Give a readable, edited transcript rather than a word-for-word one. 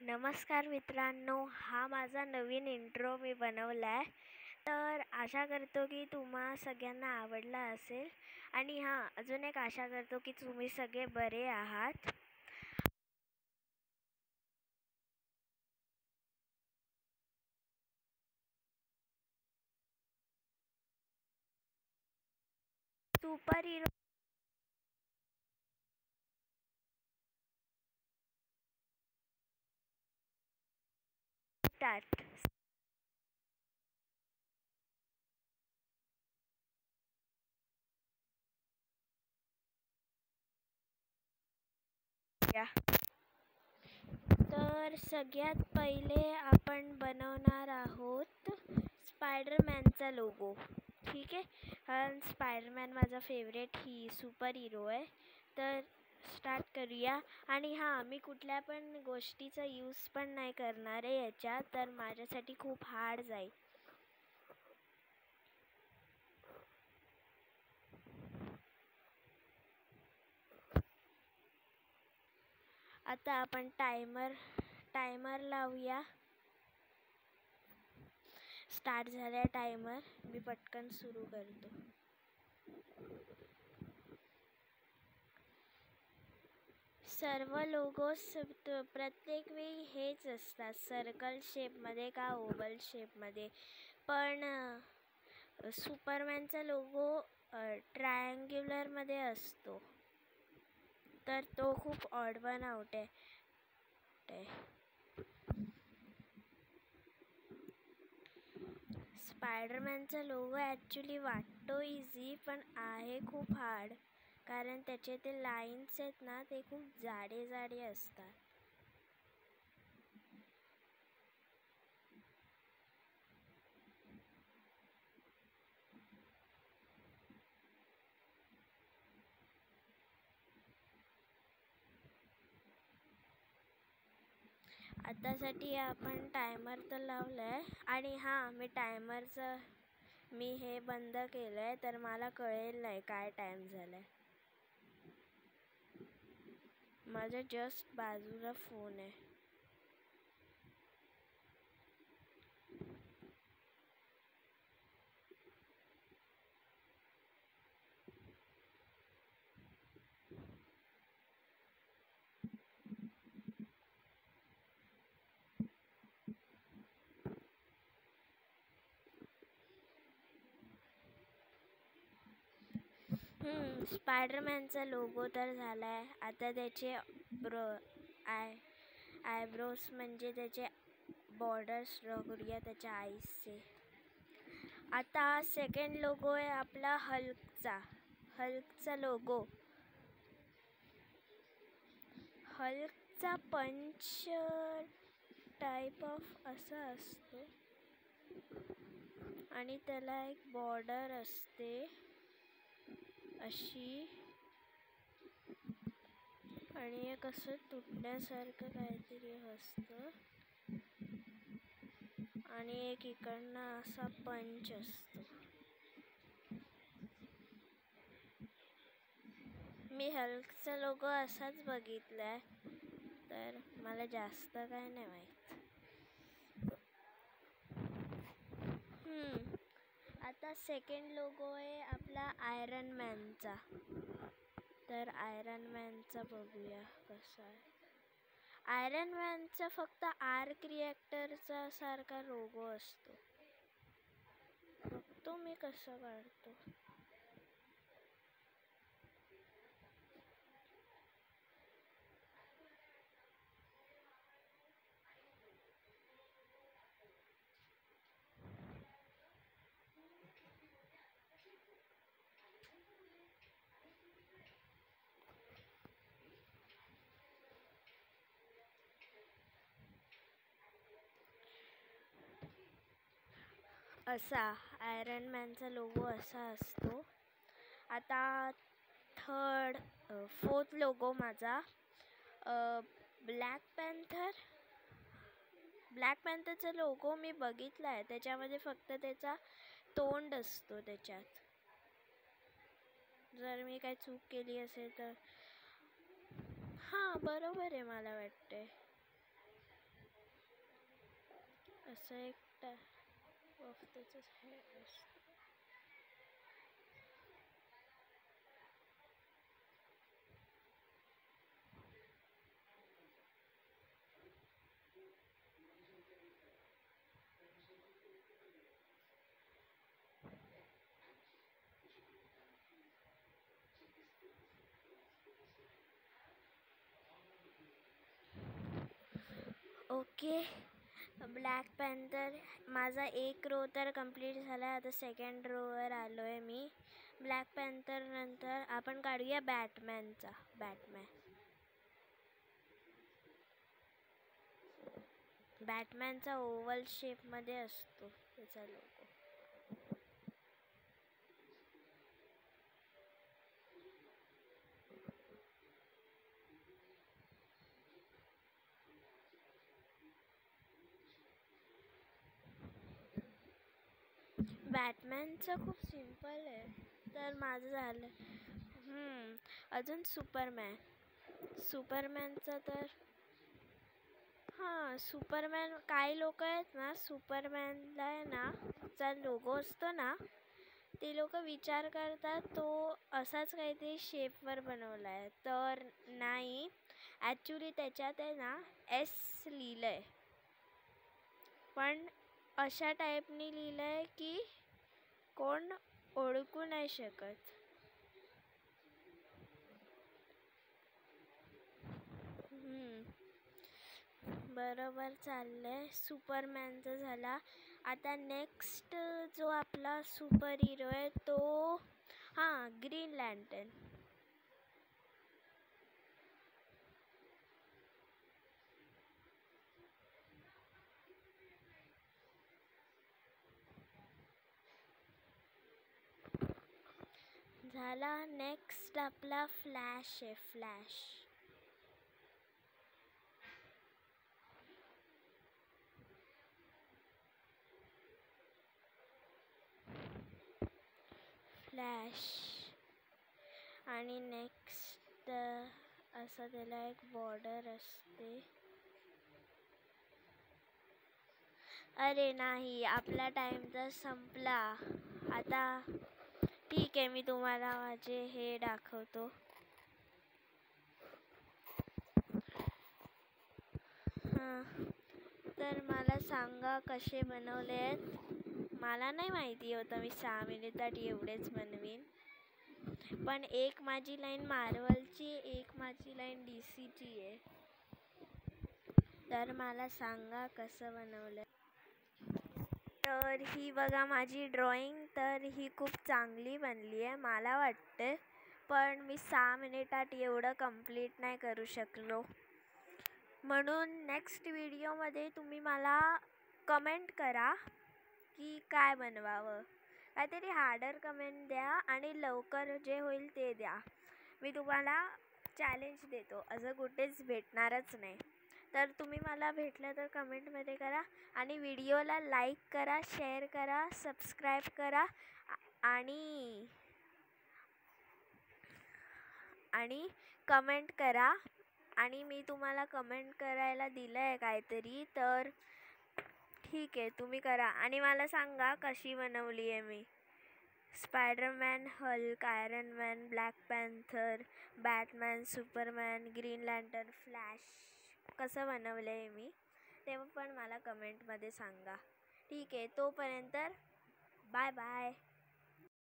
नमस्कार मित्रांनो, हा माझा नवीन इंट्रो मी बनवला आहे. तर आशा करतो की तुम्हा सगळ्यांना आवडला असेल. आणि हां, अजून एक आशा करतो की तुम्ही सगळे बरे आहात. Super hero start. तर सगळ्यात पहिले आपण बनवणार आहोत स्पायडरमॅनचा लोगो. ठीक आहे, कारण स्पायडरमॅन माझा फेवरेट सुपर हिरो आहे. तर स्टार्ट करूया. आणि हां, मी कुठल्या पण गोष्टीचा यूज पण नाही करणार आहे याच्यात, तर माझ्यासाठी खूप हार्ड जाईल. आता आपण टायमर लावूया. स्टार्ट झालाय टायमर. मी पटकन सुरू करतो. सर्व लोगोस प्रत्येक वेळी हेच असतात, सर्कल शेपमध्ये का ओव्हल शेपमध्ये. पण सुपरमॅनचा लोगो ट्रायंग्युलरमध्ये असतो, तर तो खूप ऑड वन आउट आहे. स्पायडरमॅनचा लोगो ॲक्च्युली वाटतो इझी, पण आहे खूप हार्ड. कारण त्याचे ते लाईन्स आहेत ना, ते खूप जाडे जाडे असतात. आतासाठी आपण टायमर तर लावलाय. आणि हां, मी हे बंद केलंय, तर मला कळेल नाही काय टाइम झालाय. माझ्या जस्ट बाजूला फोन आहे. स्पायडरमॅनचा लोगो तर झालाय. आता त्याचे आयब्रोज म्हणजे त्याचे बॉर्डर्स ड्रॉ करूया त्याच्या आईसचे. आता सेकंड लोगो आहे आपला हल्कचा लोगो. हल्कचा पंच टाइप ऑफ असा असतो, आणि त्याला एक बॉर्डर असते अशी, आणि एक असं तुटण्यासारखं काहीतरी असतं, आणि एक इकडनं असा पंच असतो. मी हल्कचा लोगो असाच बघितलाय, तर मला जास्त काय नाही माहीत. आता सेकंड लोगो आहे आपला आयरन मॅनचा. तर आयरन मॅनचा बघूया कसा आहे. आयरन मॅनचा फक्त आर्क रिॲक्टरचा सारखा लोगो असतो. बघतो मी कसं काढतो. असा आयरन मॅनचा लोगो असा असतो. आता फोर्थ लोगो माझा ब्लॅक पॅन्थरचा लोगो मी बघितलाय. त्याच्यामध्ये फक्त त्याचा तोंड असतो त्याच्यात. जर मी काही चूक केली असेल तर. हां, बरोबर आहे मला वाटतंय. असं एक टाईप ऑफ त्याचं हेअर असतं. ओके, ब्लॅक पॅन्थर माझा एक रो तर कंप्लीट झाला. आता सेकंड रोवर आलो आहे मी. ब्लॅक पॅन्थर नंतर आपण काढूया बॅटमॅनचा. बॅटमॅनचा ओव्हल शेपमध्ये असतो त्याचा लोगो. बॅटमॅनचं खूप सिम्पल आहे. तर माझं झालं. अजून सुपरमॅनचं तर हां, सुपरमॅन काही लोक आहेत ना, सुपरमॅनला आहे ना चा लोगो असतो ना, ते लोक विचार करतात तो असाच काहीतरी शेपवर बनवला आहे. तर नाही, ॲक्च्युली त्याच्यात आहे ना एस लिहिलं आहे, पण अशा टाईपनी लिहिलं आहे की कोण ओळखू नाही शकत. बरोबर चाललंय. सुपरमॅनचं झाला. आता नेक्स्ट जो आपला सुपर हिरो आहे तो ग्रीन लँटर्न. झाला. नेक्स्ट आपला फ्लॅश आहे. फ्लॅश आणि नेक्स्ट असं त्याला एक बॉर्डर असते. अरे नाही, आपला टाइम तर संपला. आता ठीक आहे, मी तुम्हाला माझे हे दाखवतो. तर मला सांगा कसे बनवले आहेत. मला नाही माहिती होतं मी 6 मिनिटात एवढेच बनवीन. पण एक माझी लाईन मार्वलची, एक माझी लाईन DCची आहे. तर मला सांगा कसं बनवलं. तर ही बघा माझी ड्रॉइंग. तर ही खूप चांगली बनली आहे मला वाटते, पण मी 6 मिनिटात एवढं कंप्लीट नाही करू शकलो. म्हणून नेक्स्ट व्हिडिओमध्ये तुम्ही मला कमेंट करा की काय बनवावं. काहीतरी हार्डर कमेंट द्या आणि लवकर जे होईल ते द्या. मी तुम्हाला चॅलेंज देतो, असं कुठेच भेटणारच नाही. तर तुम्ही मला भेटलं तर कमेंटमध्ये करा आणि व्हिडिओला लाईक करा, शेअर करा, सबस्क्राईब करा आणि कमेंट करा. आणि मी तुम्हाला कमेंट करायला दिलं आहे काहीतरी, तर ठीक आहे तुम्ही करा आणि मला सांगा कशी बनवली आहे मी. Spiderman, Hulk, Iron Man, Black Panther, Batman, Superman, Green Lantern, Flash कसं बनवलं आहे मी ते पण मला कमेंटमध्ये सांगा. ठीक आहे, तोपर्यंत बाय बाय.